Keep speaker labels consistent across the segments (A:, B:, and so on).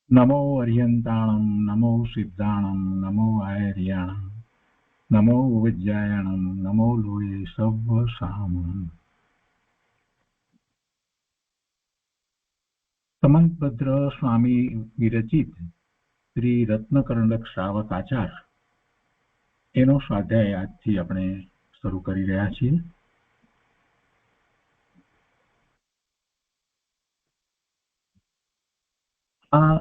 A: नमो अर्यन्ताणं नमो सिद्धाणं नमो आर्याणं नमो विज्ञायणं नमो लोये सव्वसामम्। समंतभद्र स्वामी विरचित શ્રી રત્નકરણક શ્રાવકાચાર એનો સ્વાધ્યાય આજથી આપણે શરૂ કરી રહ્યા છીએ. આ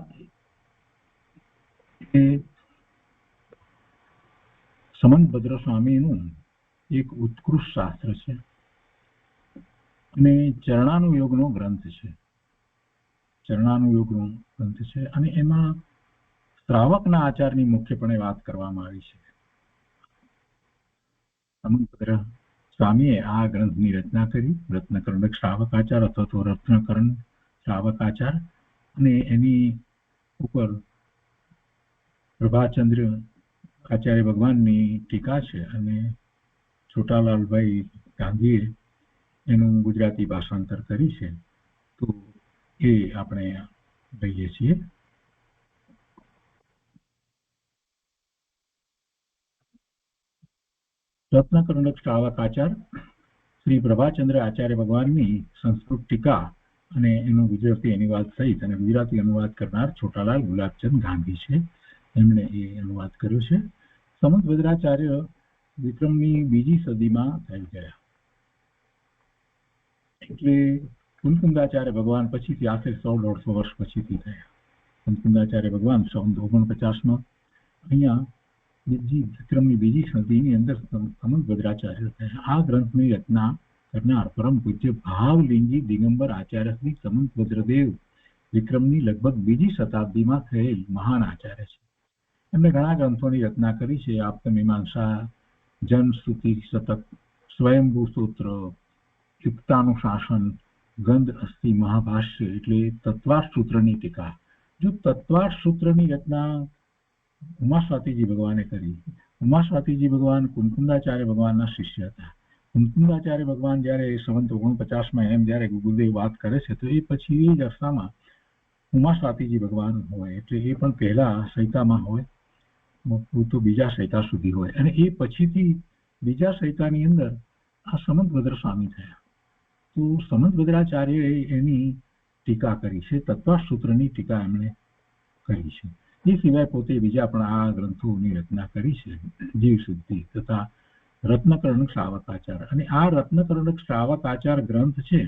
A: સમંતભદ્ર સ્વામીનું એક ઉત્કૃષ્ટ શાસ્ત્ર છે અને ચરણાનુયોગનો ગ્રંથ છે. ચરણાનુયોગનો ગ્રંથ છે અને એમાં શ્રાવકના આચારની મુખ્યપણે વાત કરવામાં આવી છે. સમંતભદ્ર સ્વામીએ આ ગ્રંથની રચના કરી, રત્નકરણક શ્રાવકાચાર અથવા તો રત્નકરણ શ્રાવકાચાર, અને એની ઉપર પ્રભાચંદ્ર આચાર્ય ભગવાનની ટીકા છે અને છોટાલાલભાઈ ગાંધીએ એનું ગુજરાતી ભાષાંતર કરી છે. તો એ આપણે લઈએ છીએ. રત્નકરણક શ્રાવકાચાર શ્રી પ્રભાચંદ્ર આચાર્ય ભગવાનની સંસ્કૃત ટીકા અને એનો ગુજરાતી અનુવાદ સહિત અને ગુજરાતી અનુવાદ કરનાર છોટાલાલ ગુલાબચંદ ગાંધી છે. એમણે એ અનુવાદ કર્યો છે. સમંતભદ્રાચાર્ય વિક્રમની બીજી સદીમાં થઈ ગયા, એટલે કુલકુંદાચાર્ય ભગવાન પછીથી આશરે 100-150 વર્ષ પછીથી થયા. કુલકુંદાચાર્ય ભગવાન 149માં અહીંયા વિક્રમની બીજી સદીની અંદર સમંતભદ્રાચાર્ય થયા. આ ગ્રંથની રચના કરનાર પરમ પૂજ્ય ભાવલિંગી દિગંબર આચાર્ય શ્રી સમંતભદ્રદેવ વિક્રમની લગભગ બીજી શતાબ્દીમાં થયેલ મહાન આચાર્ય છે. એમણે ઘણા ગ્રંથોની રચના કરી છે. આપ્તમીમાંસા, જનશ્રુતિ શતક, સ્વયંભૂ સૂત્ર, યુક્તાનુશાસન, ગંધ અસ્થિ મહાભાષ્ય એટલે તત્વાર્થ સૂત્રની ટીકા. જો તત્વાર્થ સૂત્રની રચના ઉમાસ્વાતીજી ભગવાને કરી. ઉમાસ્વાતીજી ભગવાન કુલકુંદાચાર્ય ભગવાનના શિષ્ય હતા. કુલકુંદાચાર્ય ભગવાન જયારે 749માં એમ જયારે ગુરુદેવ વાત કરે છે તો એ પછી એ જ અરસામાં ઉમાસ્વાતીજી ભગવાન હોય, એટલે એ પણ પહેલા સૈતામાં હોય તો બીજા સૈતા સુધી હોય, અને એ પછીથી બીજા સૈતાની અંદર આ સમંતભદ્ર સ્વામી થયા. તો સમંતભદ્રાચાર્યએ એની ટીકા કરી છે, તત્વાર્થ સૂત્રની ટીકા એમણે કરી છે. એ સિવાય પોતે બીજા પણ આ ગ્રંથોની રચના કરી છે, જીવશુદ્ધિ તથા રત્નકરણક શ્રાવકાચાર. અને આ રત્નકરણક શ્રાવકાચાર ગ્રંથ છે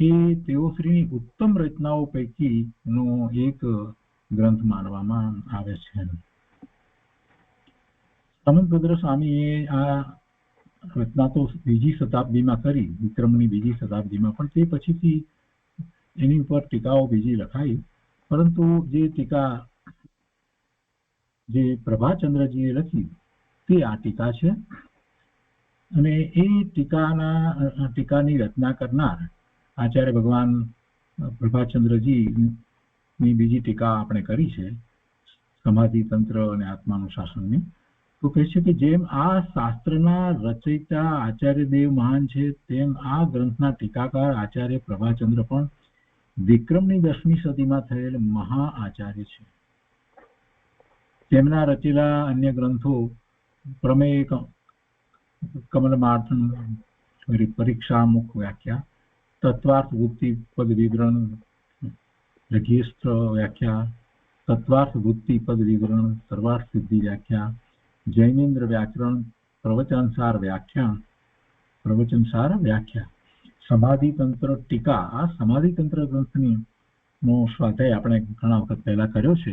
A: એ તેઓશ્રીની ઉત્તમ રચનાઓ પૈકીનો એક ગ્રંથ માનવામાં આવે છે. સમંતભદ્ર સ્વામીએ આ રચના તો બીજી શતાબ્દીમાં કરી, વિક્રમની બીજી શતાબ્દીમાં, પણ તે પછીથી એની ઉપર ટીકાઓ બીજી લખાઈ. પરંતુ જે ટીકા જે પ્રભાચંદ્રજીએ લખી તે આ ટીકા છે. અને એ ટીકાની રચના કરનાર આચાર્ય ભગવાન પ્રભાચંદ્રજીની બીજી ટીકા આપણે કરી છે, સમાધિ તંત્ર અને આત્માનુશાસનની. તો કહે છે કે જેમ આ શાસ્ત્રના રચયિતા આચાર્ય દેવ મહાન છે, તેમ આ ગ્રંથના ટીકાકાર આચાર્ય પ્રભાચંદ્ર પણ વિક્રમની 10મી સદીમાં થયેલ મહા આચાર્ય છે. તેમના રચેલા અન્ય ગ્રંથો પ્રમેય કમલમાર્થન, પરીક્ષામુખ વ્યાખ્યા, તત્વાર્થ વૃત્તિ પદ વિવરણ, લઘ્યસ્ત્ર વ્યાખ્યા, તત્વાર્થ વૃત્તિ પદ વિવરણ, સર્વાર્થ સિદ્ધિ વ્યાખ્યા, જૈનેન્દ્ર વ્યાકરણ, પ્રવચનસાર વ્યાખ્યા, સમાધિ તંત્ર ટીકા. આ સમાધિ તંત્ર ગ્રંથની નો સ્વાધ્યાય આપણે ઘણા વખત પહેલા કર્યો છે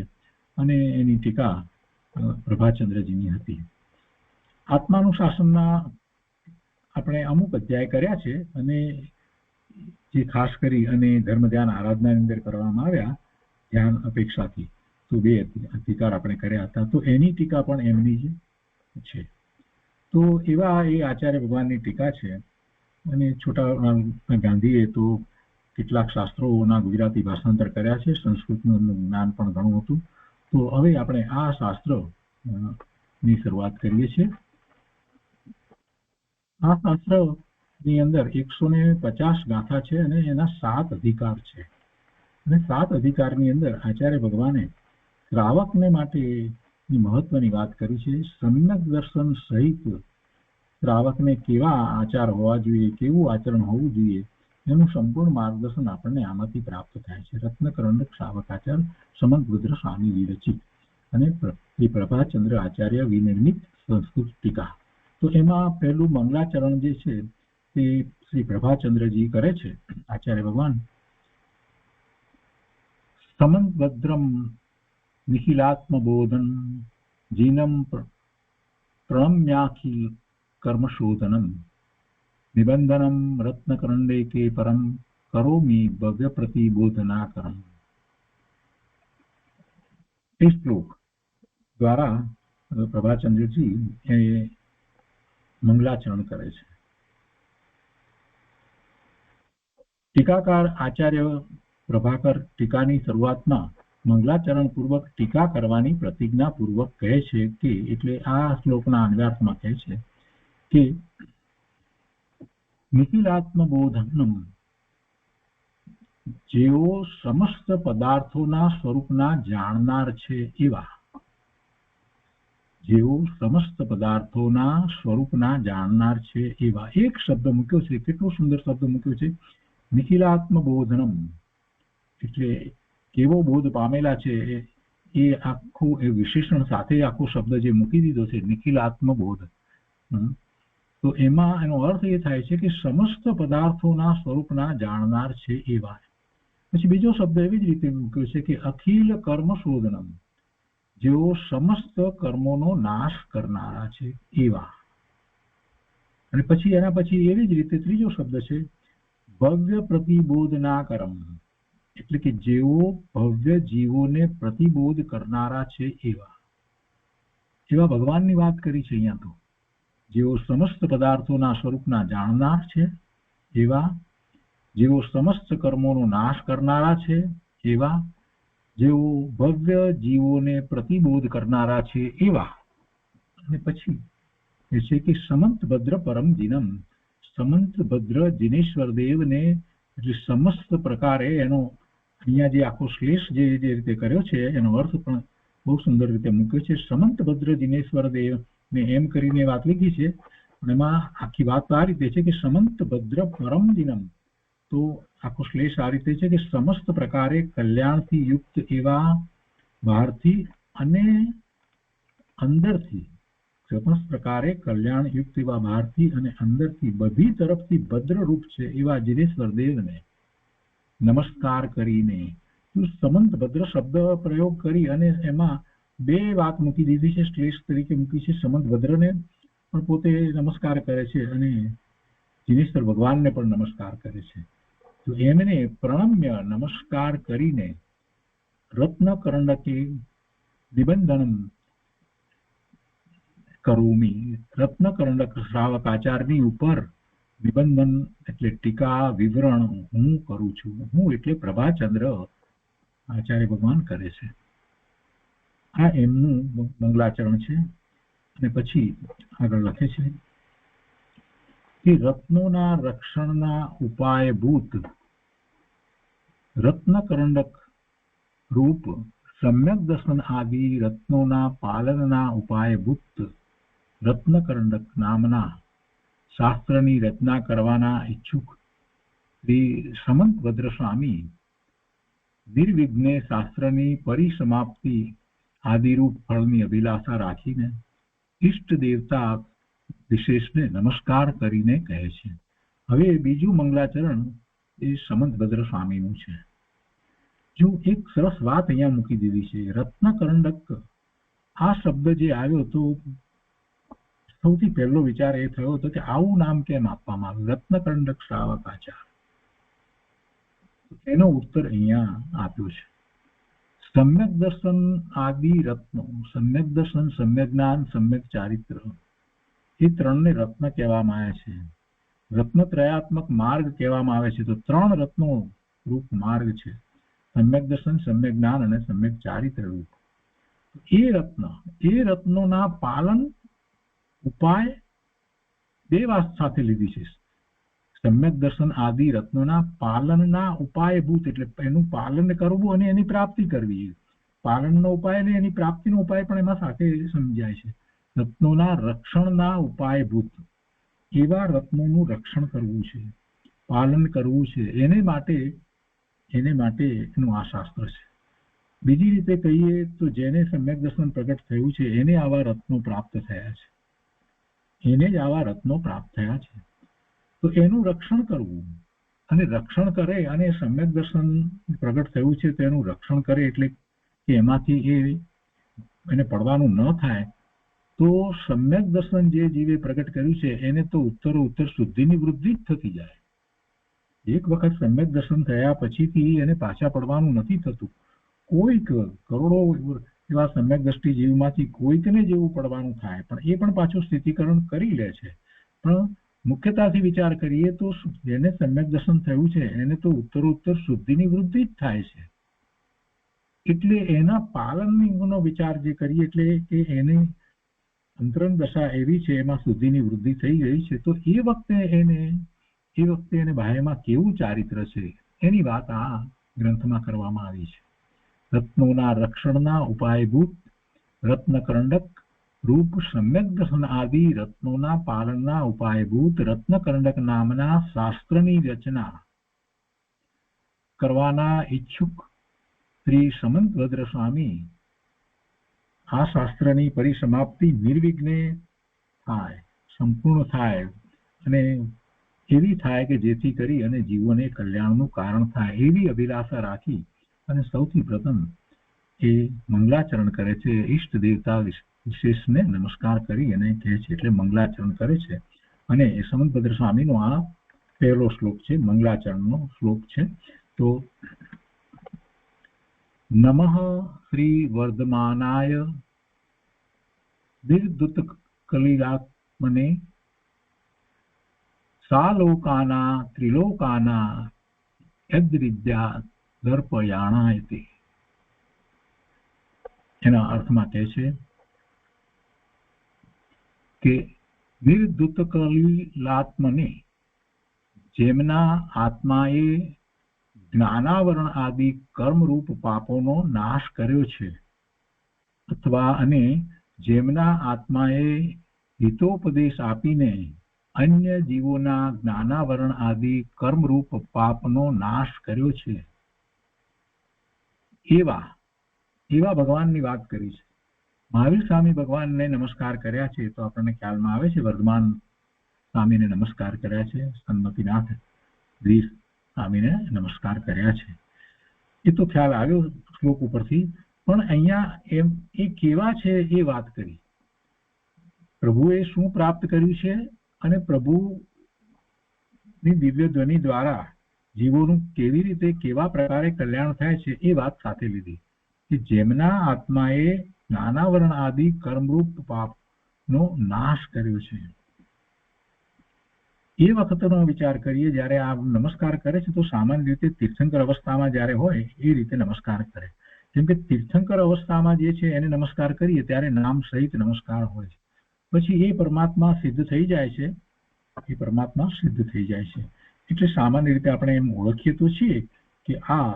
A: અને એની ટીકા પ્રભાચંદ્રજીની હતી. આત્માનુશાસનના આપણે અમુક અધ્યાય કર્યા છે અને જે ખાસ કરી અને ધર્મ ધ્યાન આરાધનાની અંદર કરવામાં આવ્યા ધ્યાન અપેક્ષાથી, તો 2 અધિકાર આપણે કર્યા હતા. તો એની ટીકા પણ એમની જ છે. તો એવા એ આચાર્ય ભગવાનની ટીકા છે. અને છોટાલાલ ગાંધીએ તો કેટલાક શાસ્ત્રોના ગુજરાતી ભાષાંતર કર્યા છે. સંસ્કૃતનું જ્ઞાન પણ ઘણું હતું. તો હવે આપણે આ શાસ્ત્રની શરૂઆત કરીએ છીએ. આ શાસ્ત્રની અંદર 150 ગાથા છે અને એના 7 અધિકાર છે. અને 7 અધિકારની અંદર આચાર્ય ભગવાને શ્રાવકને માટેની મહત્વની વાત કરી છે. સમ્યક દર્શન સહિત શ્રાવકને કેવા આચાર હોવા જોઈએ, કેવું આચરણ હોવું જોઈએ એનું સંપૂર્ણ માર્ગદર્શન આપણને આમાંથી પ્રાપ્ત થાય છે. રત્નકરંડક શ્રાવકાચાર સમંતભદ્ર સ્વામી વિરચિત અને શ્રી પ્રભાચંદ્ર આચાર્ય વિનિર્મિત સંસ્કૃત ટીકા. તો એમાં પહેલું મંગલાચરણ જે છે તે શ્રી પ્રભાચંદ્રજી કરે છે આચાર્ય ભગવાન. સમંતભદ્રમ નિખિલાત્મબોધન જીનમ પ્રણમ્યાખિલ કર્મશોધનમ નિબંધનમ રત્નકરંડે કે પરમ કરોમી ભવ્ય પ્રતિબોધનાકરમ. એ શ્લોક દ્વારા પ્રભાચંદ્રજી એ મંગલાચરણ કરે છે. ટીકાકાર આચાર્ય પ્રભાકર ટીકાની શરૂઆતમાં મંગલાચરણ પૂર્વક ટીકા કરવાની પ્રતિજ્ઞા પૂર્વક કહે છે કે, એટલે આ શ્લોકના અન્વયાર્થમાં કહે છે કે નિખિલાત્મબોધનમ, જેઓ સમસ્ત પદાર્થોના સ્વરૂપના જાણનાર છે એવા, જેઓ સમસ્ત પદાર્થોના સ્વરૂપના જાણનાર છે એવા. એક શબ્દ મૂક્યો છે, કેટલો સુંદર શબ્દ મૂક્યો છે, નિખિલાત્મબોધનમ. એટલે કેવો બોધ પામેલા છે એ આખું એ વિશેષણ સાથે આખો શબ્દ જે મૂકી દીધો છે નિખિલાત્મબોધ. તો એમાં એનો અર્થ એ થાય છે કે સમસ્ત પદાર્થોના સ્વરૂપના જાણનાર છે એવા. પછી બીજો શબ્દ એવી જ રીતે મૂક્યો છે કે અખિલ કર્મ શોધનમ, જેઓ સમસ્ત કર્મોનો નાશ કરનારા છે એવા. અને પછી એના પછી એવી જ રીતે ત્રીજો શબ્દ છે ભવ્ય પ્રતિબોધનાકરમ, એટલે કે જેઓ ભવ્ય જીવોને પ્રતિબોધ કરનારા છે એવા. એવા ભગવાનની વાત કરી છે અહીંયા તો. જેઓ સમસ્ત પદાર્થોના સ્વરૂપના જાણનાર છે એવા, જેઓ સમસ્ત કર્મોનો નાશ કરનારા છે એવા, જેઓ ભવ્ય જીવોને પ્રતિબોધ કરનારા છે એવા. અને પછી એ છે કે સમંતભદ્ર પરમ જીનમ, સમંતભદ્ર જીનેશ્વર દેવને, એટલે સમસ્ત પ્રકારે એનો અહીંયા જે આખો શ્લેષ જે રીતે કર્યો છે એનો અર્થ પણ બહુ સુંદર રીતે મૂક્યો છે. સમંતભદ્ર જીનેશ્વર દેવ ને એમ કરીને વાત લીધી છે, પણ એમાં આખી વાત આ રીતે છે કે સમંતભદ્ર પરમ જીનમ. તો આખો શ્લેષ આ રીતે છે કે સમસ્ત પ્રકારે કલ્યાણથી યુક્ત એવા, બહારથી અને અંદરથી, સમસ્ત પ્રકારે કલ્યાણ યુક્ત એવા બહારથી અને અંદરથી બધી તરફથી ભદ્રરૂપ છે એવા જીનેશ્વર દેવને નમસ્કાર કરીને. સમંતભદ્ર શબ્દ પ્રયોગ કરી અને એમાં બે વાત મૂકી દીધી છે, શ્લેષ તરીકે મૂકી છે. સમંતભદ્રને પણ પોતે નમસ્કાર કરે છે અને જીનેશ્વર ભગવાનને પણ નમસ્કાર કરે છે. તો એમને પ્રણમ્ય નમસ્કાર કરીને રત્નકરંડકે નિબંધનમ કરોમી, રત્નકરંડક શ્રાવકાચારની ઉપર નિબંધન એટલે ટીકા વિવરણ હું કરું છું. હું એટલે પ્રભાચંદ્ર આચાર્ય ભગવાન કરે છે. આ એમનું મંગલાચરણ છે. અને પછી આગળ લખે છે કે રત્નોના રક્ષણના ઉપાયભૂત રત્નકરંડક રૂપ સમ્યક દર્શન આદિ રત્નોના પાલનના ઉપાયભૂત રત્નકરંડક નામના શાસ્ત્રની રચના કરવાના ઈચ્છુક શ્રી સમંતભદ્ર સ્વામી નિર્વિઘ્ને શાસ્ત્રની પરિસમાપ્તિ આદિરૂપ ફળની અભિલાષા રાખીને ઇષ્ટ દેવતા વિશેષને નમસ્કાર કરીને કહે છે. હવે બીજું મંગલાચરણ એ સમંતભદ્ર સ્વામીનું છે. જો એક સરસ વાત અહીંયા મૂકી દીધી છે, રત્નકરંડક આ શબ્દ જે આવ્યો તો સૌથી પહેલો વિચાર એ થયો હતો કે આવું નામ કેમ આપવામાં આવ્યું, રત્નકરંડક શ્રાવકાચાર. એનો ઉત્તર અહીંયા આપ્યો છે. સમ્યક દર્શન આદિ રત્નો, સમ્યક દર્શન, સમ્યક જ્ઞાન, સમ્યક ચારિત્ર, એ ત્રણને રત્ન કહેવામાં આવે છે. રત્નત્રયાત્મક માર્ગ કહેવામાં આવે છે. તો ત્રણ રત્નો રૂપ માર્ગ છે, સમ્યક દર્શન, સમ્યક જ્ઞાન અને સમ્યક ચારિત્ર રૂપ. એ રત્નોના પાલન ઉપાય બે વાત સાથે લીધી છે. સમ્યક દર્શન આદિ રત્નોના પાલનના ઉપાયભૂત, એટલે એનું પાલન કરવું અને એની પ્રાપ્તિ કરવી. પાલનનો ઉપાય અને એની પ્રાપ્તિનો ઉપાય પણ એમાં સાથે સમજાય છે. રત્નોના રક્ષણના ઉપાયભૂત એવા રત્નોનું રક્ષણ કરવું છે, પાલન કરવું છે, એને માટે એનું આ શાસ્ત્ર છે. બીજી રીતે કહીએ તો જેને સમ્યક દર્શન પ્રગટ થયું છે એને આવા રત્નો પ્રાપ્ત થયા છે, એને જ આવા રત્નો પ્રાપ્ત થયા છે. તો એનું રક્ષણ કરવું, અને રક્ષણ કરે, અને સમ્યક દર્શન પ્રગટ થયું છે તેનું રક્ષણ કરે, એટલે કે એમાંથી એને પડવાનું ન થાય. તો સમ્યક દર્શન જે જીવે પ્રગટ કર્યું છે એને તો ઉત્તર શુદ્ધિની વૃદ્ધિ જ થતી જાય. એક વખત સમ્યક દર્શન થયા પછીથી એને પાછા પડવાનું નથી થતું. કોઈક કરોડો એવા સમ્યક દ્રષ્ટિ જીવમાંથી કોઈકને જેવું પડવાનું થાય, પણ એ પણ પાછું સ્થિતિકરણ કરી લે છે. પણ મુખ્યતાથી વિચાર કરીએ તો જેને સમ્યક દર્શન થયું છે એને તો ઉત્તર શુદ્ધિની વૃદ્ધિ જ થાય છે. એટલે એના પાલનનો વિચાર જે કરીએ, એટલે કે એને અંતરંગ દશા એવી છે, એમાં શુદ્ધિની વૃદ્ધિ થઈ ગઈ છે, તો એ વખતે એને બાહ્યમાં કેવું ચારિત્ર છે એની વાત આ ગ્રંથમાં કરવામાં આવી છે. રત્નોના રક્ષણના ઉપાયભૂત રત્નકરંડક રૂપ સમ્યક દર્શન આદિ રત્નોના પાલનના ઉપાયભૂત રત્નકરંડક નામના શાસ્ત્રની રચના કરવાના ઈચ્છુક શ્રી સમંતભદ્ર સ્વામી આ શાસ્ત્રની પરિસમાપ્તિ નિર્વિઘ્ને થાય, સંપૂર્ણ થાય, અને એવી થાય કે જેથી કરી અને જીવોને કલ્યાણનું કારણ થાય, એવી અભિલાષા રાખી અને સૌથી પ્રથમ એ મંગલાચરણ કરે છે. ઈષ્ટ દેવતા વિશેષને નમસ્કાર કરી અને કહે છે, એટલે મંગલાચરણ કરે છે. અને એ સમંતભદ્ર સ્વામીનો આ પહેલો શ્લોક છે, મંગલાચરણનો શ્લોક છે. તો નમઃ શ્રી વર્ધમાનાય નિર્દુત કલિલાત્મને સાલોકાના ત્રિલોકાના યદ્વિદ્યા દર્પયાણાયતે. એના અર્થમાં કહે છે કે નિર્દુત કલિલાત્મને, જેમના આત્માએ જ્ઞાનાવરણ આદિ કર્મરૂપ પાપોનો નાશ કર્યો છે, અથવા અને જેમના આત્માએ હિતોપદેશ આપીને અન્ય જીવોના જ્ઞાનાવરણ આદિ કર્મરૂપ પાપનો નાશ કર્યો છે, એવા ભગવાનની વાત કરી છે. મહાવીર સ્વામી ભગવાનને નમસ્કાર કર્યા છે, તો આપણને ખ્યાલમાં આવે છે. વર્ધમાન સ્વામીને નમસ્કાર કર્યા છે, સન્મતિનાથ વીર સ્વામીને નમસ્કાર કર્યા છે. એ તો ખ્યાલ આવ્યો શ્લોક ઉપરથી. પણ અહીંયા એ કેવા છે એ વાત કરી. પ્રભુએ શું પ્રાપ્ત કર્યું છે અને પ્રભુની દિવ્ય ધ્વનિ દ્વારા જીવોનું કેવી રીતે કેવા પ્રકારે કલ્યાણ થાય છે એ વાત સાથે લીધી. કે જેમના આત્માએ જ્ઞાનાવરણ આદિ કર્મરૂપ પાપનો નાશ કર્યો છે, એ વખતનો વિચાર કરીએ. જ્યારે આ નમસ્કાર કરે છે તો સામાન્ય રીતે તીર્થંકર અવસ્થામાં જ્યારે હોય એ રીતે નમસ્કાર કરે. કેમ કે તીર્થંકર અવસ્થામાં જે છે એને નમસ્કાર કરીએ ત્યારે નામ સહિત નમસ્કાર હોય છે. પછી એ પરમાત્મા સિદ્ધ થઈ જાય છે, એટલે સામાન્ય રીતે આપણે એમ ઓળખીએ તો છીએ કે આ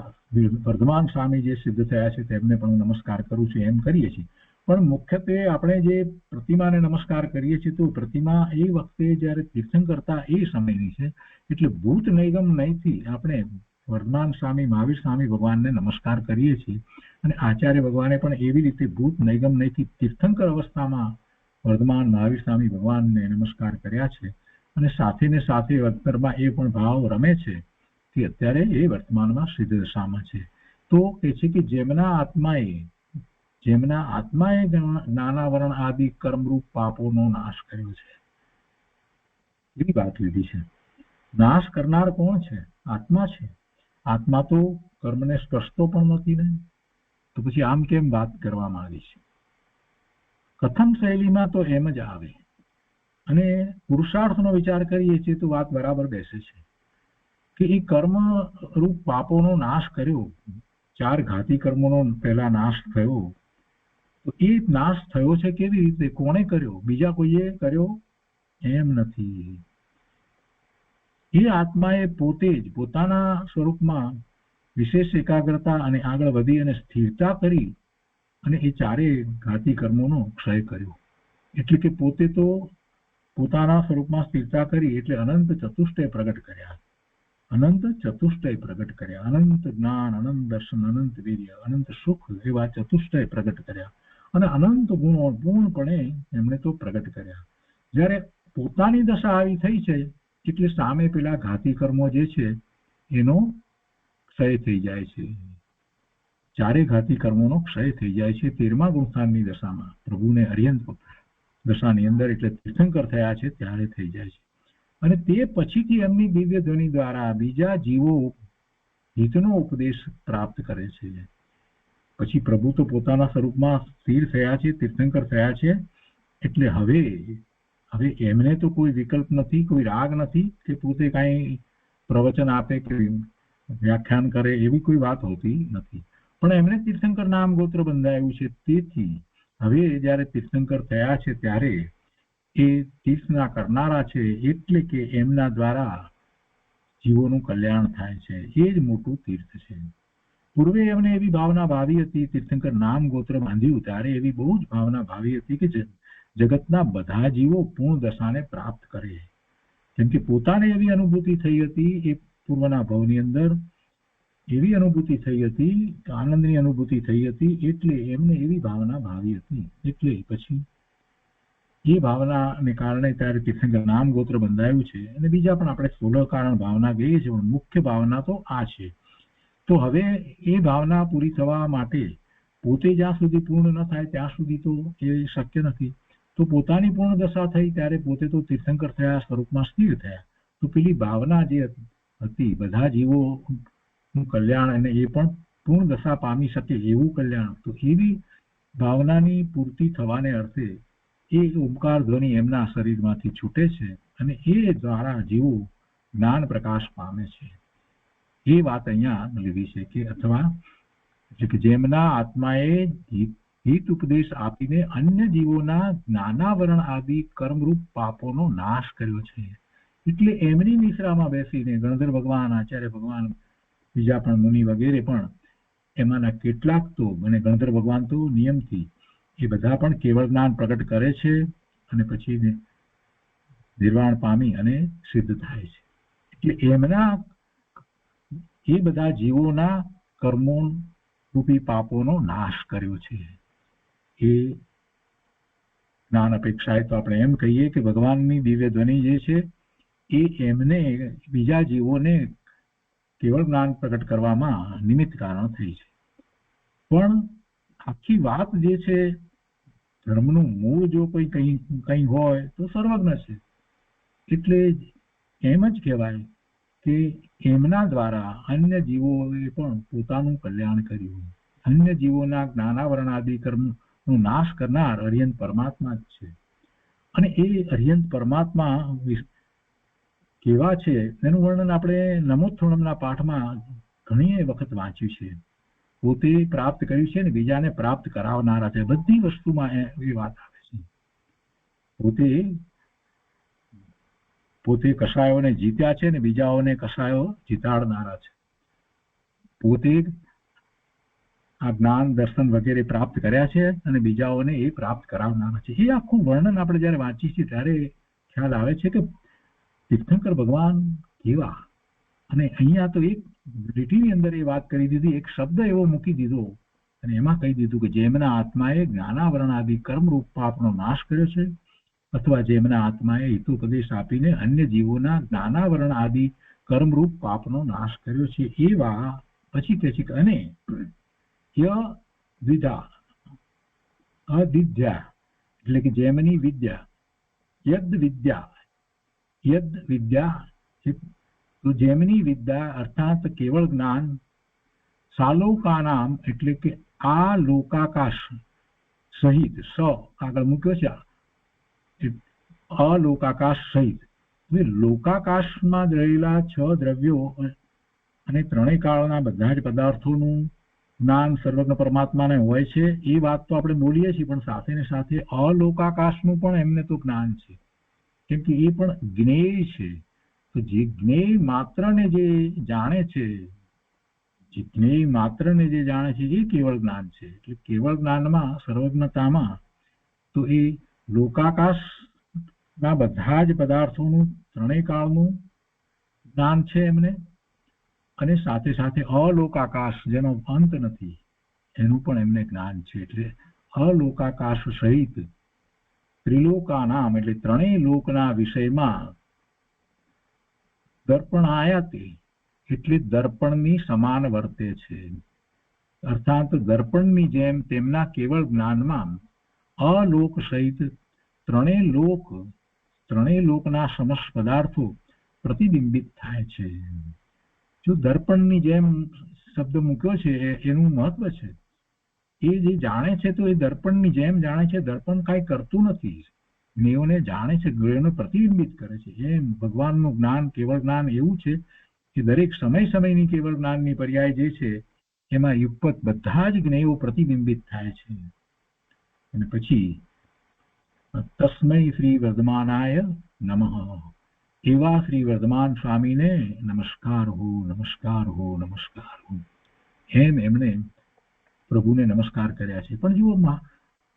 A: વર્ધમાન સ્વામી જે સિદ્ધ થયા છે તેમને પણ હું નમસ્કાર કરું છું એમ કરીએ છીએ. પણ મુખ્યત્વે આપણે જે પ્રતિમાને નમસ્કાર કરીએ છીએ તો પ્રતિમા એ વખતે જ્યારે તીર્થંકરતા એ સમયની છે, એટલે ભૂત નૈગમ નયથી આપણે વર્ધમાન સ્વામી મહાવીર સ્વામી ભગવાનને નમસ્કાર કરીએ છીએ. અને આચાર્ય ભગવાને પણ એવી રીતે ભૂત નૈગમ નયથી તીર્થંકર અવસ્થામાં વર્ધમાન મહાવીર સ્વામી ભગવાનને નમસ્કાર કર્યા છે. અને સાથે ને સાથે અંતરમાં એ પણ ભાવ રમે છે કે અત્યારે એ વર્તમાનમાં સિદ્ધ દશામાં છે. તો એ છે કે જેમના આત્માએ જ્ઞાનાવરણ આદિ કર્મરૂપ પાપોનો નાશ કર્યો છે, એવી વાત લીધી છે. નાશ કરનાર કોણ છે? આત્મા છે. આત્મા તો કર્મને સ્પર્શતો પણ નથી ને, તો પછી આમ કેમ વાત કરવામાં આવી છે? કથન શૈલીમાં તો એમ જ આવે. અને પુરુષાર્થનો વિચાર કરીએ છીએ તો વાત બરાબર બેસે છે કે એ કર્મ રૂપ પાપોનો નાશ કર્યો, 4 ઘાતી કર્મોનો પહેલા નાશ થયો. તો એ નાશ થયો છે કેવી રીતે, કોણે કર્યો? બીજા કોઈએ કર્યો એમ નથી. એ આત્માએ પોતે જ પોતાના સ્વરૂપમાં વિશેષ એકાગ્રતા અને આગળ વધી અને સ્થિરતા કરી અને એ ચારે ઘાતી કર્મોનો ક્ષય કર્યો. એટલે કે પોતે તો પોતાના સ્વરૂપમાં સ્થિરતા કરી એટલે અનંત ચતુષ્ટય પ્રગટ કર્યા. અનંત ચતુષ્ટય પ્રગટ કર્યા. અનંત જ્ઞાન, અનંત દર્શન, અનંત વીર્ય, અનંત સુખ એવા ચતુષ્ટય પ્રગટ કર્યા અને અનંત ગુણો પૂર્ણપણે એમણે તો પ્રગટ કર્યા. જ્યારે પોતાની દશા આવી થઈ છે એટલે સામે પેલા ઘાતી કર્મો જે છે એનો ક્ષય થઈ જાય છે. ચારે ઘાતી કર્મોનો ક્ષય થઈ જાય છે 13મા ગુણસ્થાનની દશામાં. પ્રભુને અર્યંત દશાની અંદર એટલે તીર્થંકર થયા છે ત્યારે થઈ જાય છે. અને તે પછીથી એમની દિવ્ય ધ્વનિ દ્વારા બીજા જીવો હિતનો ઉપદેશ પ્રાપ્ત કરે છે. પછી પ્રભુ તો પોતાના સ્વરૂપમાં સ્થિર થયા છે, તીર્થંકર થયા છે, એટલે હવે એમને તો કોઈ વિકલ્પ નથી, કોઈ રાગ નથી કે પોતે કાંઈ પ્રવચન આપે કે વ્યાખ્યાન કરે એવી કોઈ વાત હોતી નથી. પણ એમને તીર્થંકર નામ ગોત્ર બંધાયું છે. તેથી હવે જ્યારે તીર્થંકર થયા છે ત્યારે એ તીર્થના કરનારા છે એટલે કે એમના દ્વારા જીવોનું કલ્યાણ થાય છે. એ જ મોટું તીર્થ છે. પૂર્વે એમને એવી ભાવના ભાવી હતી, તીર્થંકર નામ ગોત્ર બાંધ્યું ત્યારે એવી બહુ જ ભાવના ભાવી હતી કે જગતના બધા જીવો પૂર્ણ દશાને પ્રાપ્ત કરે. કેમ કે પોતાને એવી અનુભૂતિ થઈ હતી એ પૂર્વના ભાવની અંદર એવી અનુભૂતિ થઈ હતી, આનંદની અનુભૂતિ થઈ હતી, એટલે એમને એવી ભાવના ભાવી હતી. એટલે પછી એ ભાવનાને કારણે ત્યારે તીર્થંકર નામ ગોત્ર બંધાયું છે. અને બીજા પણ આપણે 16 કારણ ભાવના કહીએ છીએ, પણ મુખ્ય ભાવના તો આ છે. તો હવે એ ભાવના પૂરી થવા માટે પોતે જ્યાં સુધી પૂર્ણ ન થાય ત્યાં સુધી તો એ શક્ય નથી. તો પોતાની પૂર્ણ દશા થઈ ત્યારે પોતે તો તીર્થંકર થયા, સ્વરૂપમાં સ્થિર થયા. તો પેલી ભાવના જે હતી બધા જીવોનું કલ્યાણ અને એ પણ પૂર્ણ દશા પામી શકે એવું કલ્યાણ, તો એવી ભાવનાની પૂર્તિ થવાને અર્થે એ ઓમકાર ધ્વનિ એમના શરીરમાંથી છૂટે છે અને એ દ્વારા જીવો જ્ઞાન પ્રકાશ પામે છે. એ વાત અહીંયા લીધી છે કે અથવા એટલે કે જેમના આત્માએ હિત ઉપદેશ આપીને અન્ય જીવોના જ્ઞાનાવરણ આદિ કર્મરૂપ પાપોનો નાશ કર્યો છે. એટલે એમની નિશ્રામાં બેસીને ગણધર ભગવાન, આચાર્ય ભગવાન, બીજા પણ મુનિ વગેરે પણ એમાંના કેટલાક તો અને ગણધર ભગવાન તો નિયમથી એ બધા પણ કેવળ જ્ઞાન પ્રગટ કરે છે અને પછી નિર્વાણ પામી અને સિદ્ધ થાય છે. એટલે એમના એ બધા જીવોના કર્મો રૂપી પાપોનો નાશ કર્યો છે. એ જ્ઞાન અપેક્ષાએ તો આપણે એમ કહીએ કે ભગવાનની દિવ્ય ધ્વનિ જે છે એ એમને બીજા જીવોને કેવળ જ્ઞાન પ્રગટ કરવામાં નિમિત્ત કારણ થઈ છે. પણ આખી વાત જે છે ધર્મનું મૂળ જો કોઈ કંઈ હોય તો સર્વજ્ઞ છે. એટલે એમ જ કહેવાય કે એમના દ્વારા અન્ય જીવોએ પણ પોતાનું કલ્યાણ કર્યું. અન્ય જીવોના જ્ઞાનાવરણ આદિ કર્મનો નાશ કરનાર અર્યંત પરમાત્મા જ છે. અને એ અર્યંત પરમાત્મા કેવા છે એનું વર્ણન આપણે નમોત્થોણમના પાઠમાં ઘણી વખત વાંચ્યું છે. પોતે પ્રાપ્ત કર્યું છે ને બીજાને પ્રાપ્ત કરાવનારા છે. બધી વસ્તુમાં એ વાત આવે છે. પોતે કસાયોને જીત્યા છે ને બીજાઓને કસાયો જીતાડનારા છે. પોતે આ જ્ઞાન દર્શન વગેરે પ્રાપ્ત કર્યા છે અને બીજાઓને એ પ્રાપ્ત કરાવનારા છે. એ આખું વર્ણન આપણે જયારે વાંચીએ છીએ ત્યારે ખ્યાલ આવે છે કે તીર્થંકર ભગવાન કેવા. અને અહીંયા તો એક લીટીની અંદર એ વાત કરી દીધી, એક શબ્દ એવો મૂકી દીધો અને એમાં કહી દીધું કે જેમના આત્માએ જ્ઞાનાવરણ આદિ કર્મરૂપ પાપનો નાશ કર્યો છે અથવા જેમના આત્માએ હિતોપદેશ આપીને અન્ય જીવોના જ્ઞાનાવરણ આદિ કર્મરૂપ પાપનો નાશ કર્યો છે. એવા પછી કહે છે કે અને અવિદ્યા એટલે કે જેમની વિદ્યા યદ વિદ્યા તો જેમની વિદ્યા અર્થાત કેવળ જ્ઞાન સાલોકાનામ એટલે કે આ લોકાકાશ સહિત આગળ મૂક્યો છે અલોકાકાશ સહિત. હવે લોકાકાશમાં રહેલા 6 દ્રવ્યો અને ત્રણેય કાળના બધા જ પદાર્થોનું જ્ઞાન સર્વજ્ઞ પરમાત્માને હોય છે. એ વાત તો આપણે બોલીએ છીએ, પણ સાથે ને સાથે અલોકાકાશનું પણ એમને તો જ્ઞાન છે. કેમ કે એ પણ જ્ઞેય છે. તો જે જ્ઞેય માત્રને જે જાણે છે, જે જ્ઞેય માત્રને જે જાણે છે એ કેવળ જ્ઞાન છે. એટલે કેવળ જ્ઞાનમાં, સર્વજ્ઞતામાં તો એ લોકાકાશના બધા જ પદાર્થોનું, ત્રણેય કાળનું જ્ઞાન છે એમને, અને સાથે સાથે અલોકાકાશ જેનો અંત નથી એનું પણ એમને જ્ઞાન છે. એટલે અલોકાકાશ સહિત ત્રિલોકાનામ એટલે ત્રણેય લોકના વિષયમાં દર્પણ આયાતે એટલે દર્પણની સમાન વર્તે છે. અર્થાત દર્પણની જેમ તેમના કેવળ જ્ઞાનમાં અલોક સહિત ત્રણેય લોકના સમસ્ત પદાર્થો પ્રતિબિંબિત થાય છે. જો દર્પણની જેમ શબ્દ મૂક્યો છે એનું મહત્વ છે. એ જે જાણે છે તો એ દર્પણની જેમ જાણે છે. દર્પણ કાંઈ કરતું નથી, જ્ઞેયોને જાણે છે, જ્ઞેયોને પ્રતિબિંબિત કરે છે. એમ ભગવાનનું જ્ઞાન, કેવળ જ્ઞાન એવું છે કે દરેક સમયની કેવળ જ્ઞાનની પર્યાય જે છે એમાં યુગપત બધા જ જ્ઞેયો પ્રતિબિંબિત થાય છે. અને પછી તસ્મૈ શ્રી વર્ધમાનાય નમઃ, એવા શ્રી વર્ધમાન સ્વામીને નમસ્કાર હો, નમસ્કાર હો, નમસ્કાર હો. એમ એમણે પ્રભુને નમસ્કાર કર્યા છે. પણ જુઓ,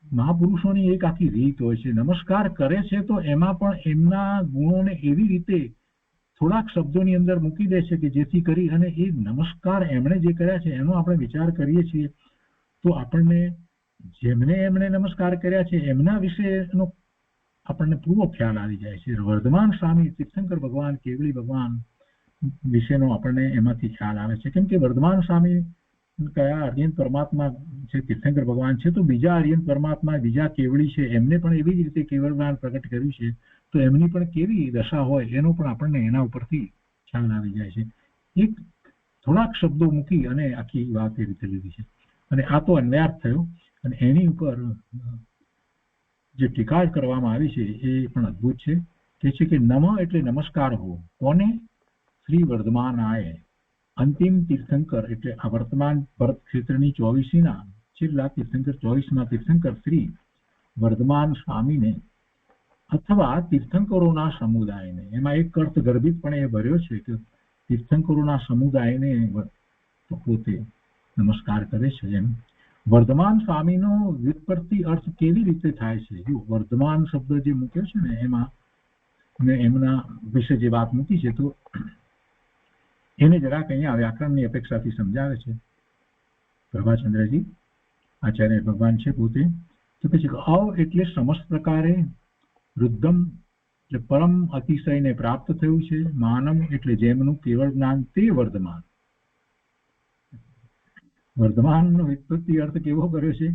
A: મહાપુરુષોની એક આખી રીત હોય છે. નમસ્કાર કરે છે તો એમાં પણ એમના ગુણોને એવી રીતે થોડાક શબ્દોની અંદર મૂકી દે છે કે જેથી કરી અને એ નમસ્કાર એમણે જે કર્યા છે એનો આપણે વિચાર કરીએ છીએ તો આપણને જેમને એમણે નમસ્કાર કર્યા છે એમના વિશેનો આપણને પૂરો ખ્યાલ આવી જાય છે. વર્ધમાન સ્વામી, તીર્થંકર ભગવાન, કેવળી ભગવાન વિશેનો આપણને એમાંથી ખ્યાલ આવે છે. કેમ કે વર્ધમાન સ્વામી કયા આર્યન પરમાત્મા છે, તીર્થંકર ભગવાન છે, તો બીજા આર્યન પરમાત્મા, બીજા કેવળી છે, એમને પણ એવી જ રીતે કેવળ જ્ઞાન પ્રગટ કર્યું છે. તો એમની પણ કેવી દશા હોય એનો પણ આપણને એના ઉપરથી ખ્યાલ આવી જાય છે. એક થોડાક શબ્દો મૂકી અને આખી વાત એ રીતે લીધી છે. અને આ તો અન્વયાર્થ થયો. અને એની ઉપર જે ટીકા કરવામાં આવી છે એ પણ અદભુત છે. કે છે કે નમ એટલે નમસ્કાર હો. કોને? શ્રી વર્ધમાનાય, અંતિમ તીર્થંકર એટલે આ વર્તમાન ભરત ક્ષેત્રની 24મીના છેલ્લા તીર્થંકર, 24મા તીર્થંકર શ્રી વર્ધમાન સ્વામીને, અથવા તીર્થંકરોના સમુદાયને. એમાં એક અર્થ ગર્ભિતપણે એ ભર્યો છે કે તીર્થંકરોના સમુદાયને પોતે નમસ્કાર કરે છે. એમ વર્ધમાન સ્વામીનો વ્યુત્પત્તિ અર્થ કેવી રીતે થાય છે? જો વર્ધમાન શબ્દ જે મૂક્યો છે ને એમાં મેં એમના વિશે જે વાત મૂકી છે તો એને જરાક અહીંયા વ્યાકરણની અપેક્ષાથી સમજાવે છે પ્રભાચંદ્રજી, આચાર્ય ભગવાન છે પોતે. તો પછી અવ એટલે સમસ્ત પ્રકારે, વૃદ્ધમ એટલે પરમ અતિશયને પ્રાપ્ત થયું છે, માનમ એટલે જેમનું કેવળ જ્ઞાન તે વર્ધમાન. વર્ધમાનનો વ્યુત્પત્તિ અર્થ કેવો કર્યો છે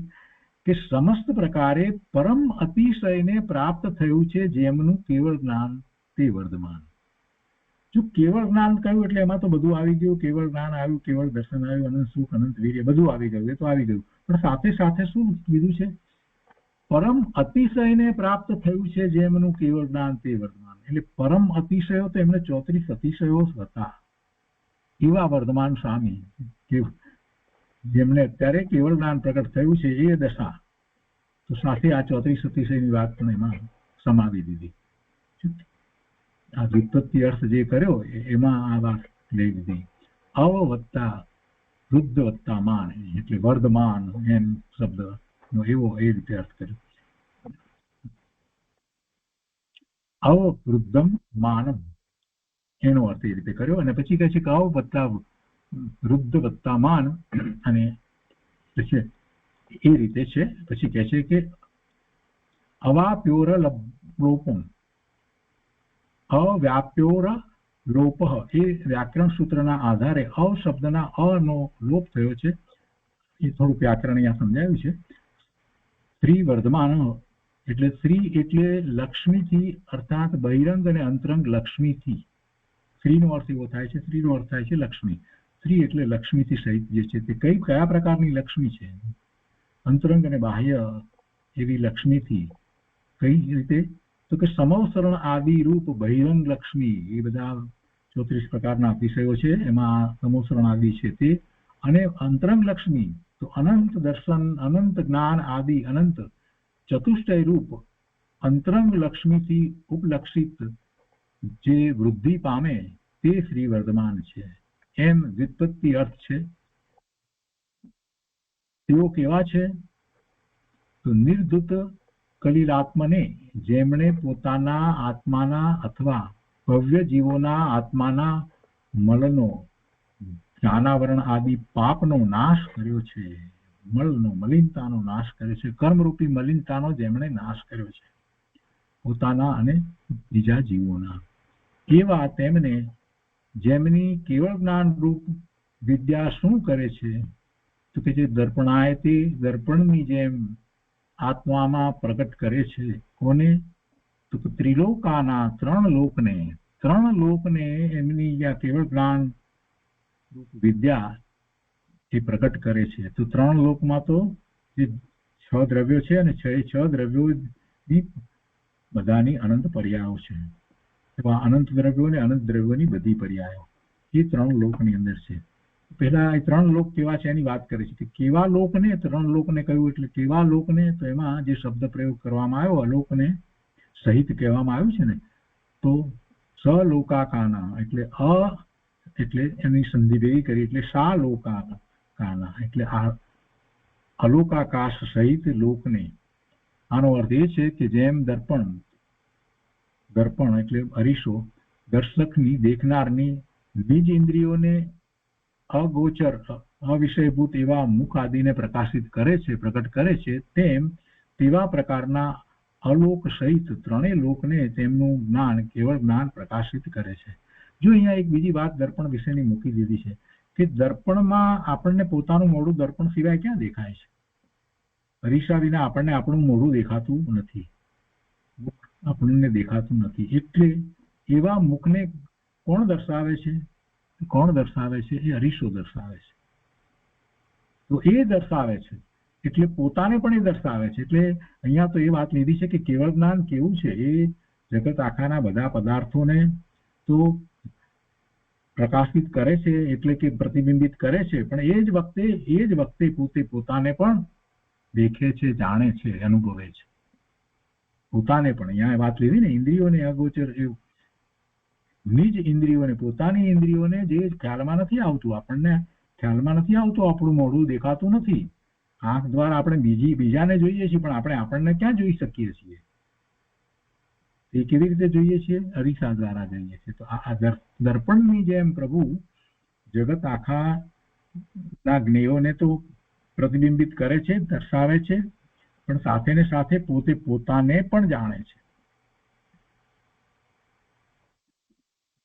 A: કે સમસ્ત પ્રકારે પરમ અતિશયને પ્રાપ્ત થયું છે જેમનું કેવળ જ્ઞાન તે વર્ધમાન. જો કેવળ જ્ઞાન કહ્યું એટલે એમાં તો બધું આવી ગયું. કેવળ જ્ઞાન આવ્યું, કેવળ દર્શન આવ્યું, અનંત સુખ, અનંત વીર્ય બધું આવી ગયું. એ તો આવી ગયું. પણ સાથે સાથે શું કીધું છે? પરમ અતિશયને પ્રાપ્ત થયું છે જેમનું કેવળ જ્ઞાન તે વર્ધમાન. એટલે પરમ અતિશયો તો એમને 34 અતિશયો હતા. એવા વર્ધમાન સ્વામી જેમને અત્યારે કેવળ જ્ઞાન પ્રગટ થયું છે એ દશા, તો સાથે આ 34 અતિશયની વાત પણ એમાં સમાવી દીધી. આ વ્યુત્પત્તિ અર્થ જે કર્યો એમાં આ વાત લઈ લીધી. અવ વત્તા વૃદ્ધ વત્તા માન એટલે વર્ધમાન એમ શબ્દનો એવો એ રીતે અર્થ કર્યો. અવ વૃદ્ધમ માનમ એનો અર્થ એ રીતે કર્યો. અને પછી કહે છે કે અવ વત્તા વૃદ્ધ વત્તા માન, અને એ રીતે છે. પછી કહે છે કે અવાપ્યોર લોપમ, અવ્યાપ્યોર લોપ, એ વ્યાકરણ સૂત્રના આધારે અવ શબ્દના અનો લોપ થયો છે. એ થોડું વ્યાકરણ અહીંયા સમજાવ્યું છે. શ્રી વર્ધમાન એટલે શ્રી એટલે લક્ષ્મીથી, અર્થાત બહિરંગ અને અંતરંગ લક્ષ્મીથી. શ્રીનો અર્થ એવો થાય છે, શ્રીનો અર્થ થાય છે લક્ષ્મી. શ્રી એટલે લક્ષ્મીથી સહિત જે છે તે કયા પ્રકારની લક્ષ્મી છે? અંતરંગ અને બાહ્ય એવી લક્ષ્મીથી. કઈ રીતે? તો કે સમવસરણ આદિ રૂપ બહિરંગ લક્ષ્મી, એ બધા 34 પ્રકારના અતિશયો છે એમાં સમવસરણ આદિ છે તે. અને અંતરંગ લક્ષ્મી તો અનંત દર્શન, અનંત જ્ઞાન આદિ અનંત ચતુષ્ટય રૂપ અંતરંગ લક્ષ્મીથી ઉપલક્ષિત જે વૃદ્ધિ પામે તે શ્રી વર્ધમાન છે એમ વ્યુત્પત્તિ અર્થ છે. તેઓ કેવા છે? તો નિર્ધુત કલિલાત્મને, જેમણે પોતાના આત્માના અથવા ભવ્ય જીવોના આત્માના મલનો, જ્ઞાનાવરણ આદિ પાપનો નાશ કર્યો છે. મળનો, મલિનતાનો નાશ કર્યો છે. કર્મરૂપી મલિનતાનો જેમણે નાશ કર્યો છે પોતાના અને બીજા જીવોના. એવા તેમને જેમની કેવળ જ્ઞાન રૂપ વિદ્યા શું કરે છે? તો કે જે દર્પણાય તે દર્પણની જેમ આત્મામાં પ્રગટ કરે છે. કોને? તો ત્રિલોકાના, ત્રણ લોકને એમની કેવળ જ્ઞાન વિદ્યા એ પ્રગટ કરે છે. તો ત્રણ લોકમાં તો જે 6 દ્રવ્યો છે અને 6 દ્રવ્યોની બધાની અનંત પર્યાયો છે. અનંત દ્રવ્યો અને અનંત દ્રવ્યોની બધી પર્યાયો એ 3 લોકની અંદર છે. પહેલા એ 3 લોક કેવા છે એની વાત કરે છે કે કેવા લોકને, 3 લોકને કહ્યું એટલે કેવા લોકને, તો એમાં જે શબ્દ પ્રયોગ કરવામાં આવ્યો અલોકને સહિત કહેવામાં આવ્યું છે ને, તો સલોકાકાના એટલે એટલે એની સંધિ ભેગી કરી એટલે શાલોકાકાના એટલે આ અલોકાકાશ સહિત લોકને. આનો અર્થ એ છે કે જેમ દર્પણ એટલે અરીસો દર્શકની, દેખનારની નિજ ઇન્દ્રિયોને અગોચર, અવિષયભૂત એવા મુખ આદિને પ્રકાશિત કરે છે, પ્રગટ કરે છે, તેમ તેવા પ્રકારના અલોક સહિત 3 લોકને તેમનું જ્ઞાન, કેવળ જ્ઞાન પ્રકાશિત કરે છે. જો અહીંયા એક બીજી વાત દર્પણ વિશેની મૂકી દીધી છે કે દર્પણમાં આપણને પોતાનું મોઢું દર્પણ સિવાય ક્યાં દેખાય છે? અરીસા વિના આપણને આપણું મોઢું દેખાતું નથી, આપણને દેખાતું નથી. એટલે એવા મુખને કોણ દર્શાવે છે? એ અરીસો દર્શાવે છે. તો એ દર્શાવે છે એટલે પોતાને પણ એ દર્શાવે છે. એટલે અહીંયા તો એ વાત લીધી છે કે કેવળ જ્ઞાન કેવું છે? એ જગત આખાના બધા પદાર્થોને તો પ્રકાશિત કરે છે, એટલે કે પ્રતિબિંબિત કરે છે, પણ એ જ વખતે પોતે પોતાને પણ દેખે છે, જાણે છે, અનુભવે છે. પોતાને પણ અહીંયા વાત લીધી ને, ઇન્દ્રિયોને અગોચર, નિજ ઇન્દ્રિયોને, પોતાની ઇન્દ્રિયોને જે ખ્યાલમાં નથી આવતું, આપણને ખ્યાલમાં નથી આવતું, આપણું મોઢું દેખાતું નથી. આંખ દ્વારા આપણે બીજાને જોઈએ છીએ, પણ આપણે આપણને ક્યાં જોઈ શકીએ છીએ? એ કેવી રીતે જોઈએ છીએ? અરીસા દ્વારા જોઈએ છીએ. તો આ દર્પણની જેમ પ્રભુ જગત આખાના જ્ઞેયોને તો પ્રતિબિંબિત કરે છે, દર્શાવે છે, પણ સાથે ને સાથે પોતે પોતાને પણ જાણે છે.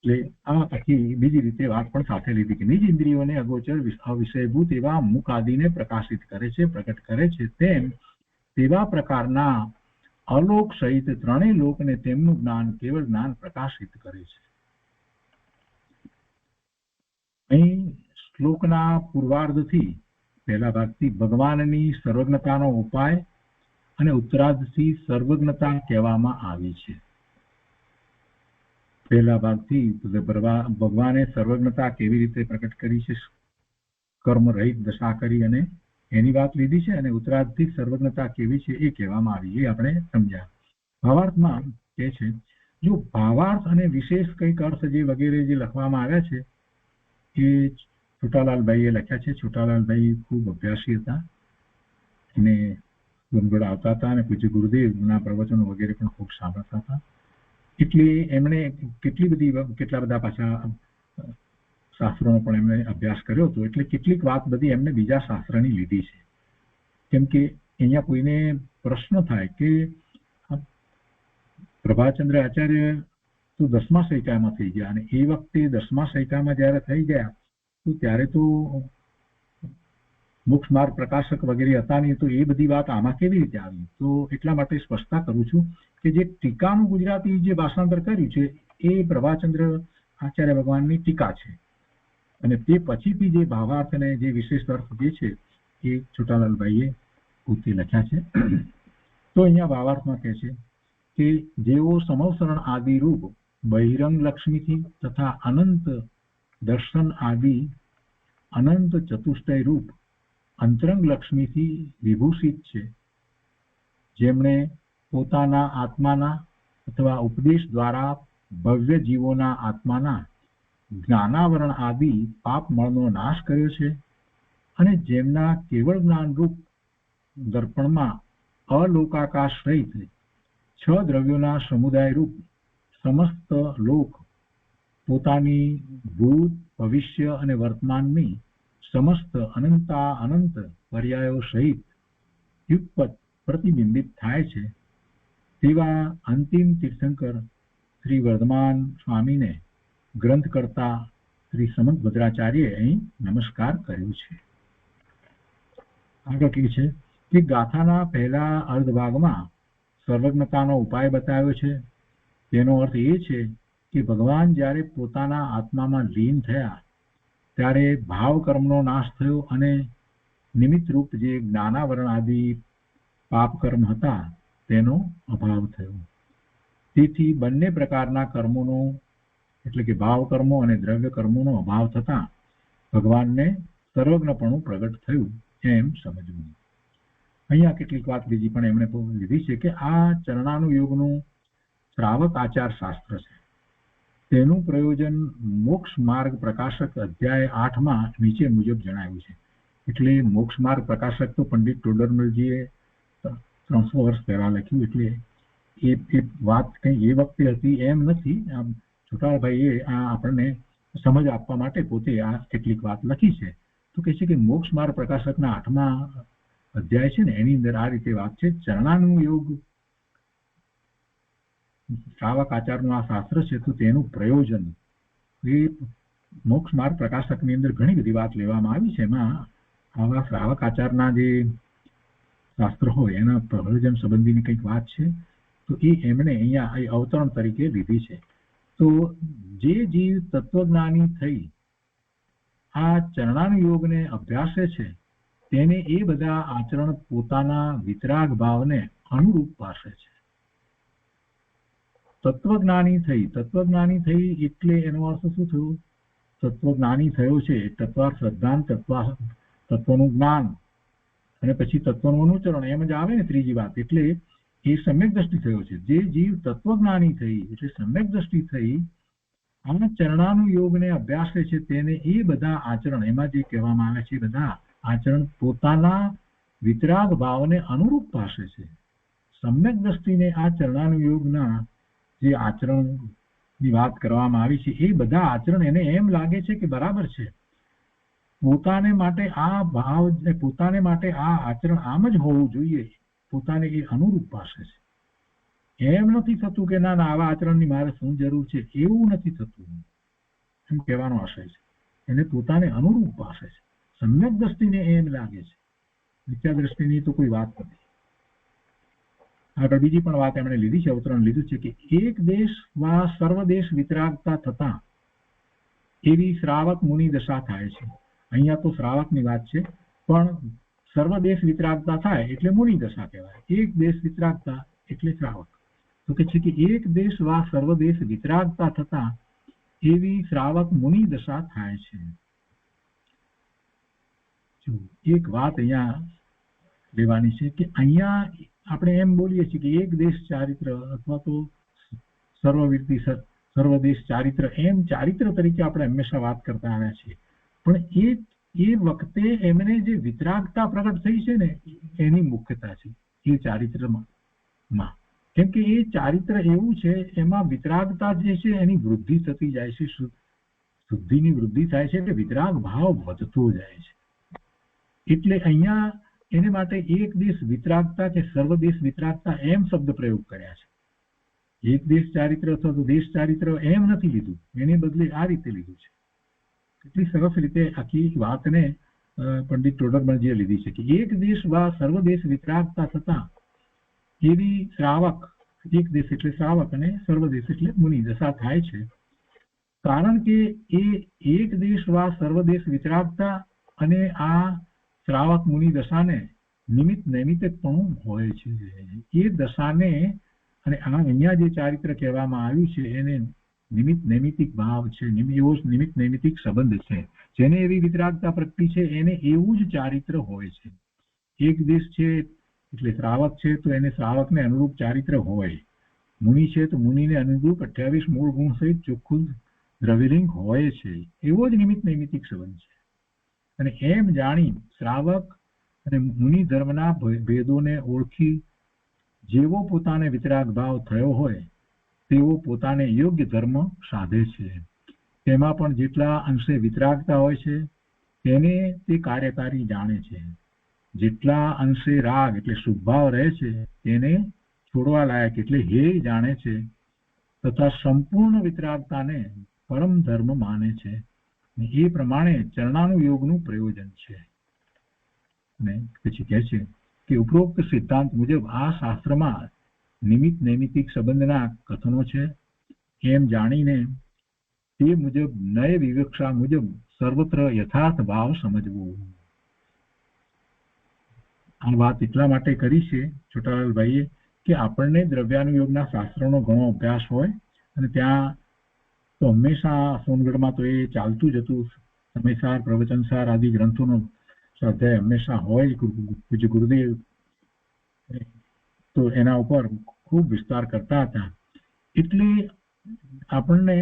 A: એટલે આ આખી બીજી રીતે વાત પણ સાથે લીધી કે નિજ ઇન્દ્રિયોને અગોચર અવિષયભૂત એવા મુખ આદિને પ્રકાશિત કરે છે, પ્રગટ કરે છે, તેમ તેવા પ્રકારના અલોક સહિત 3 લોકને તેમનું જ્ઞાન, કેવળ જ્ઞાન પ્રકાશિત કરે છે. અહીં શ્લોકના પૂર્વાર્ધથી, પહેલા ભાગથી ભગવાનની સર્વજ્ઞતાનો ઉપાય અને ઉત્તરાર્ધથી સર્વજ્ઞતા કહેવામાં આવી છે. પહેલા ભાગથી ભગવાને સર્વજ્ઞતા કેવી રીતે પ્રકટ કરી છે, કર્મ રહિત દશા કરી, અને એની વાત લીધી છે. અને ઉત્તરાર્ધથી સર્વજ્ઞતા કેવી છે એ કહેવામાં આવી, એ આપણે સમજ્યા. ભાવાર્થમાં કે છે, જો ભાવાર્થ અને વિશેષ કંઈક અર્થ જે વગેરે જે લખવામાં આવ્યા છે એ છોટાલાલભાઈએ લખ્યા છે. છોટાલાલભાઈ ખૂબ અભ્યાસી હતા અને ગુણગોળ આવતા હતા અને પૂજ્ય ગુરુદેવના પ્રવચનો વગેરે પણ ખૂબ સાંભળતા હતા. એટલે એમણે કેટલા બધા પાછા શાસ્ત્રોનો પણ એમણે અભ્યાસ કર્યો હતો. એટલે કેટલીક વાત બધી એમને બીજા શાસ્ત્રની લીધી છે. કેમ કે અહીંયા કોઈને પ્રશ્ન થાય કે પ્રભાચંદ્ર આચાર્ય તો 10મા સૈકામાં થઈ ગયા, અને એ વખતે 10મા સૈકામાં જયારે થઈ ગયા તો ત્યારે તો મોક્ષ માર્ગ પ્રકાશક વગેરે હતા નહીં, તો એ બધી વાત આમાં કેવી રીતે આવી? તો એટલા માટે સ્પષ્ટતા કરું છું કે જે ટીકાનું ગુજરાતી જે ભાષાંતર કર્યું છે એ પ્રભાચંદ્ર આચાર્ય ભગવાનની ટીકા છે, અને તે પછીથી જે ભાવાર્થ અને જે વિશેષ અર્થ જે છે એ છોટાલાલભાઈએ પોતે લખ્યા છે. તો અહીંયા ભાવાર્થમાં કહે છે કે જેઓ સમવસરણ આદિ રૂપ બહિરંગ લક્ષ્મીથી તથા અનંત દર્શન આદિ અનંત ચતુષ્ટય રૂપ અંતરંગ લક્ષ્મીથી વિભૂષિત છે, જેમણે પોતાના આત્માના અથવા ઉપદેશ દ્વારા ભવ્ય જીવોના આત્માના જ્ઞાનાવરણ આદિ પાપ મળનો નાશ કર્યો છે અને જેમના કેવળ જ્ઞાનરૂપ દર્પણમાં અલોકાકાશ રહિત 6 દ્રવ્યોના સમુદાય રૂપ સમસ્ત લોક પોતાની ભૂત ભવિષ્ય અને વર્તમાનની સમસ્ત અનંતા અનંત પર્યાયો સહિત યુગપત પ્રતિબિંબિત થાય છે તેવા અંતિમ તીર્થંકર શ્રી વર્ધમાન સ્વામીને ગ્રંથ કરતા શ્રી સમંત ભદ્રાચાર્યએ અહીં નમસ્કાર કર્યો છે. આગળ કહે છે કે ગાથાના પહેલા અર્ધ ભાગમાં સર્વજ્ઞતાનો ઉપાય બતાવ્યો છે. તેનો અર્થ એ છે કે ભગવાન જ્યારે પોતાના આત્મામાં લીન થયા ત્યારે ભાવ કર્મનો નાશ થયો અને નિમિત્ત રૂપ જે જ્ઞાનાવરણ આદિ પાપ કર્મ હતા તેનો અભાવ થયો. તેથી બંને પ્રકારના કર્મોનો એટલે કે ભાવ કર્મો અને દ્રવ્ય કર્મોનો અભાવ થતા ભગવાનને સર્વજ્ઞપણું પ્રગટ થયું એમ સમજવું. અહીંયા કેટલીક વાત બીજી પણ એમણે લીધી છે કે આ ચરણાનુયોગનું શ્રાવક આચાર શાસ્ત્ર છે. તેનું પ્રયોજન મોક્ષ માર્ગ પ્રકાશક અધ્યાય 8માં નીચે મુજબ જણાવ્યું છે. એટલે મોક્ષ માર્ગ પ્રકાશક તો પંડિત ટોડરમલજીએ 300 વર્ષ પહેલા લખ્યું, એટલે એ વાત કંઈ એ વખતે હતી એમ નથી. આમ છોટાભાઈએ આ આપણને સમજ આપવા માટે પોતે આ કેટલીક વાત લખી છે. તો કહે છે કે મોક્ષ માર્ગ પ્રકાશકના 8મા અધ્યાય છે ને એની અંદર આ રીતે વાત છે. ચરણાનુયોગ શ્રાવક આચારનું આ શાસ્ત્ર છે તો તેનું પ્રયોજન એ મોક્ષ માર્ગ પ્રકાશકની અંદર ઘણી બધી વાત લેવામાં આવી છે. એમાં આવા શ્રાવક આચારના જે શાસ્ત્ર હોય એના પ્રયોજન સંબંધીની કંઈક વાત છે તો એ એમણે અહીંયા અવતરણ તરીકે લીધી છે. તો જે જીવ તત્વજ્ઞાની થઈ આ ચરણાનુયોગને અભ્યાસે છે તેને એ બધા આચરણ પોતાના વિતરાગ ભાવને અનુરૂપ પાસે છે. તત્વજ્ઞાની થઈ એટલે એનો અર્થ શું થયો? તત્વજ્ઞાની થયો છે તત્વાર્થ સિદ્ધાંત તત્વનું જ્ઞાન અને પછી તત્વનું અનુચરણ એમ જ આવે ને ત્રીજી વાત. એટલે એ સમ્યક દ્રષ્ટિ થયો છે. જે જીવ તત્વજ્ઞાની થઈ એટલે સમ્યક દ્રષ્ટિ થઈ આ ચરણાનુયોગને અભ્યાસે છે તેને એ બધા આચરણ એમાં જે કહેવામાં આવે છે બધા આચરણ પોતાના વિતરાગ ભાવને અનુરૂપ પાસે છે. સમ્યક દ્રષ્ટિને આ ચરણાનુયોગના જે આચરણની વાત કરવામાં આવી છે એ બધા આચરણ એને એમ લાગે છે કે બરાબર છે, પોતાને માટે આ ભાવ પોતાને માટે આ આચરણ આમ જ હોવું જોઈએ, પોતાને એ અનુરૂપ પાસે છે. એમ નથી થતું કે ના ના આવા આચરણની મારે શું જરૂર છે, એવું નથી થતું એમ કહેવાનો આશય છે. એને પોતાને અનુરૂપ પાસે છે. સમ્યક દ્રષ્ટિને એમ લાગે છે, મિથ્યા દ્રષ્ટિની તો કોઈ વાત નથી. આગળ બીજી પણ વાત એમણે લીધી છે, અવતરણ લીધું છે કે એક દેશ વા સર્વદેશ વિતરાગતા થતા એવી શ્રાવક મુનિ દશા થાય છે. અહીંયા તો શ્રાવકની વાત છે પણ સર્વદેશ વિતરાગતા થાય એટલે મુનિ દશા કહેવાય. એક દેશ વિતરાગતા એટલે શ્રાવક. તો કે છે કે એક દેશ વા સર્વદેશ વિતરાગતા થતા એવી શ્રાવક મુનિ દશા થાય છે. એક વાત અહીંયા લેવાની છે કે અહીંયા આપણે એમ બોલીએ છીએ કે એક દેશ ચારિત્ર અથવા તો સર્વવીરતી સર્વદેશ ચારિત્ર એમ ચારિત્ર તરીકે આપણે હંમેશા વાત કરતા આવ્યા છીએ. પણ એ વખતે એમને જે વિતરાગતા પ્રગટ થઈ છે ને એની મુખ્યતા છે એ ચારિત્રમાં. કેમ કે એ ચારિત્ર એવું છે એમાં વિતરાગતા જે છે એની વૃદ્ધિ થતી જાય છે, શુદ્ધિની વૃદ્ધિ થાય છે એટલે વિતરાગ ભાવ વધતો જાય છે. એટલે અહીંયા એને માટે એક દેશ વિતરાગતા કે સર્વદેશ વિતરાગતા એમ શબ્દ પ્રયોગ કર્યા છે. એક દેશ ચારિત્ર અથવા તો દેશ ચારિત્ર એમ નથી લીધું, એને બદલે આ રીતે લીધું છે. કેટલી સરસ રીતે આખી વાતને પંડિત ટોડરમલજીએ લીધી છે કે એક દેશ વા સર્વદેશ વિતરાગતા થતા એવી શ્રાવક, એક દેશ એટલે શ્રાવક અને સર્વદેશ એટલે મુનિ દશા થાય છે. કારણ કે એ એક દેશ વા સર્વદેશ વિતરાગતા અને આ શ્રાવક મુનિ દશાને નિમિત્ત નૈમિત્તિકપણું હોય છે. એ દશાને અને અહીંયા જે ચારિત્ર કહેવામાં આવ્યું છે એને નિમિત્ત નૈમિત્તિક ભાવ છે, એવો નિમિત્ત નૈમિત્તિક સંબંધ છે. જેને એવી વિતરાગતા પ્રગટી છે એને એવું જ ચારિત્ર હોય છે. એક દેશ છે એટલે શ્રાવક છે તો એને શ્રાવકને અનુરૂપ ચારિત્ર હોય. મુનિ છે તો મુનિને અનુરૂપ 28 મૂળ ગુણ સહિત ચોખ્ખું દ્રવ્યલિંગ હોય છે, એવો જ નિમિત્ત નૈમિતિક સંબંધ છે. અને એમ જાણી શ્રાવક અને મુનિ ધર્મના ભેદોને ઓળખી જેવો પોતાને વિતરાગ ભાવ થયો હોય તેવો પોતાને યોગ્ય ધર્મ સાધે છે. તેમાં પણ જેટલા અંશે વિતરાગતા હોય છે તેને તે કાર્યકારી જાણે છે, જેટલા અંશે રાગ એટલે શુભભાવ રહે છે તેને છોડવા લાયક એટલે હે જાણે છે, તથા સંપૂર્ણ વિતરાગતાને પરમ ધર્મ માને છે. એ પ્રમાણે ચરણાનુયોગનું પ્રયોજન છે. અને પછી કહે છે કે ઉપરોક્ત સિદ્ધાંત મુજબ આ શાસ્ત્રમાં નિમિત્ત નૈમિતિક સંબંધના કથનો છે. એમ જાણીને તે મુજબ નય વિવક્ષા મુજબ સર્વત્ર યથાર્થ ભાવ સમજવો. આ વાત એટલા માટે કરી છે છોટાલાલભાઈએ કે આપણને દ્રવ્યાનુયોગના શાસ્ત્રોનો ઘણો અભ્યાસ હોય અને ત્યાં તો હંમેશા સોનગઢમાં તો એ ચાલતું જ હતું. સમયસાર, પ્રવચનસાર આદિ ગ્રંથોનો સ્વાધ્યાય હંમેશા હોય. પૂજ્ય ગુરુદેવ તો એના ઉપર ખૂબ વિસ્તાર કરતા હતા. એટલે આપણને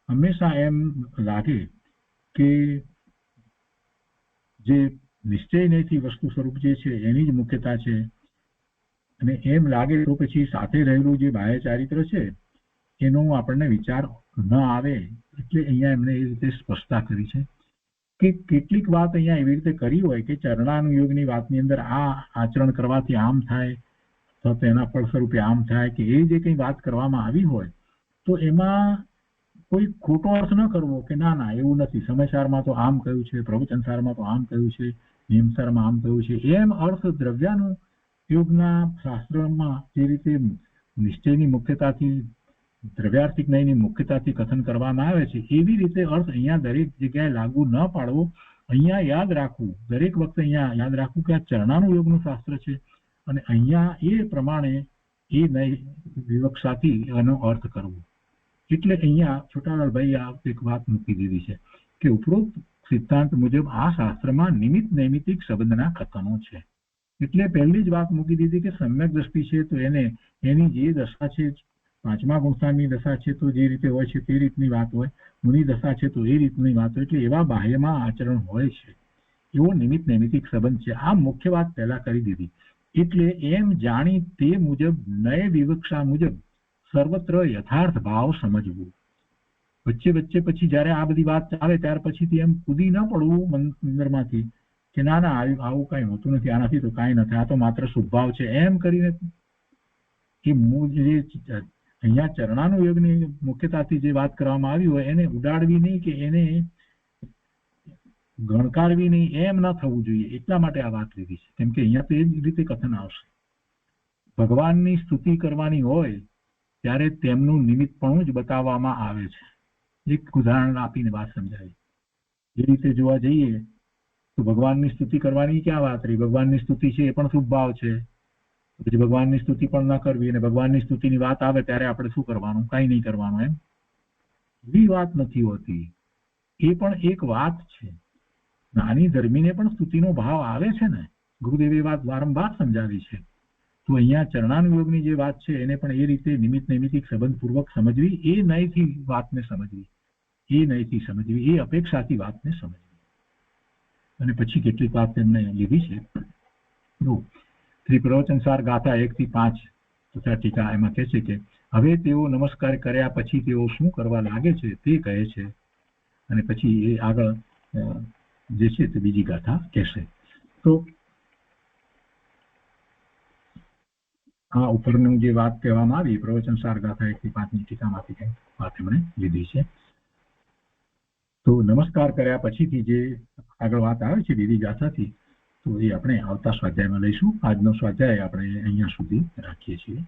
A: હંમેશા એમ લાગે કે જે નિશ્ચય નહીંથી વસ્તુ સ્વરૂપ જે છે એની જ મુખ્યતા છે. અને એમ લાગે તો પછી સાથે રહેલું જે બાહ્ય ચારિત્ર છે એનો આપણને વિચાર ન આવે. એટલે અહીંયા એમણે એ રીતે સ્પષ્ટતા કરી છે કે કેટલીક વાત અહીંયા એવી રીતે કરી હોય કે ચરણાનુયોગની વાતની અંદર આ આચરણ કરવાથી આમ થાય અથવા તો એના ફળ સ્વરૂપે આમ થાય કે એ જે કંઈ વાત કરવામાં આવી હોય તો એમાં કોઈ ખોટો અર્થ ન કરવો કે ના ના એવું નથી, સમયસારમાં તો આમ કહ્યું છે, પ્રવચનસારમાં તો આમ કહ્યું છે, નિયમસારમાં આમ કહ્યું છે. એમ અર્થ દ્રવ્યાનુયોગના શાસ્ત્રમાં જે રીતે નિશ્ચયની મુખ્યતાથી દ્રવ્યાર્થિક નયની મુખ્યતાથી કથન કરવામાં આવે છે એવી રીતે અર્થ અહીંયા દરેક જગ્યાએ લાગુ ન પાડવો. અહીંયા યાદ રાખવું, દરેક વખતે અહીંયા યાદ રાખવું કે આ ચરણાનુયોગનું શાસ્ત્ર છે અને અહીંયા એ પ્રમાણે એ નય વિવક્ષાથી એનો અર્થ કરવો. એટલે અહીંયા છોટાલાલભાઈ આ એક વાત મૂકી દીધી છે કે ઉપરોક્ત સિદ્ધાંત મુજબ આ શાસ્ત્રમાં નિમિત્ત નૈમિતિક સંબંધના કથનો છે. એટલે પહેલી જ વાત મૂકી દીધી કે સમ્યક દ્રષ્ટિ છે તો એને એની જે દશા છે, પાંચમા ગુણસ્થાનની દશા છે તો જે રીતે હોય છે તે રીતની વાત હોય, મુનિ દશા છે તો એ રીતની વાત હોય. એટલે એવા બાહ્યમાં આચરણ હોય છે, એવો નિમિત્ત નૈમિતિક સંબંધ છે. આ મુખ્ય વાત પહેલા કરી દીધી. એટલે એમ જાણી તે મુજબ નય વિવક્ષા મુજબ સર્વત્ર યથાર્થ ભાવ સમજવું. વચ્ચે વચ્ચે પછી જયારે આ બધી વાત આવે ત્યાર પછીથી એમ કૂદી ન પડવું મંદિરમાંથી કે ના ના આવું કઈ હોતું નથી, આનાથી તો કાંઈ નથી, આ તો માત્ર શુભભાવ છે. એમ કરીને એ મૂળ જે અહીંયા ચરણાનુયોગની મુખ્યતાથી જે વાત કરવામાં આવી હોય એને ઉડાડવી નહીં કે એને ગણકારવી નહીં, એમ ન થવું જોઈએ. એટલા માટે આ વાત લીધી છે. કેમ કે અહીંયા તો એ જ રીતે કથન આવશે. ભગવાનની સ્તુતિ કરવાની હોય ત્યારે તેમનું નિમિત્તપણું જ બતાવવામાં આવે છે. એક ઉદાહરણ આપીને વાત સમજાવી. એ રીતે જોવા જઈએ તો ભગવાનની સ્તુતિ કરવાની ક્યાં વાત રહી? ભગવાનની સ્તુતિ છે એ પણ શુભ ભાવ છે. પછી ભગવાનની સ્તુતિ પણ ન કરવી અને ભગવાનની સ્તુતિની વાત આવે ત્યારે આપણે શું કરવાનું? કાંઈ નહીં કરવાનું. એમ એવી વાત નથી હોતી. એ પણ એક વાત છે. નાની ધર્મીને પણ સ્તુતિનો ભાવ આવે છે ને. ગુરુદેવે વાત વારંવાર સમજાવી છે. તો અહીંયા ચરણાનુયોગની જે વાત છે એને પણ એ રીતે નિમિત્ત નૈમિતિક સંબંધપૂર્વક સમજવી, એ નયથી વાતને સમજવી, એ નયથી સમજવી, એ અપેક્ષાથી વાતને સમજવી. અને પછી કેટલીક વાત એમને લીધી છે. શ્રી પ્રવચનસાર ગાથા 1 થી 5 તથા ટીકા એમાં કહે છે કે હવે તેઓ નમસ્કાર કર્યા પછી તેઓ શું કરવા લાગે છે તે કહે છે. અને પછી એ આગળ જે છે તે બીજી ગાથા કહેશે. તો આ ઉપરનું જે વાત કહેવામાં આવી પ્રવચનસાર ગાથા 1 થી 5 ની ટીકામાંથી કંઈક વાત એમણે લીધી છે. તો નમસ્કાર કર્યા પછીથી જે આગળ વાત આવે છે બીજી ગાથાથી, તો એ આપણે આવતા સ્વાધ્યાયમાં લઈશું. આજનો સ્વાધ્યાય આપણે અહીંયા સુધી રાખીએ છીએ.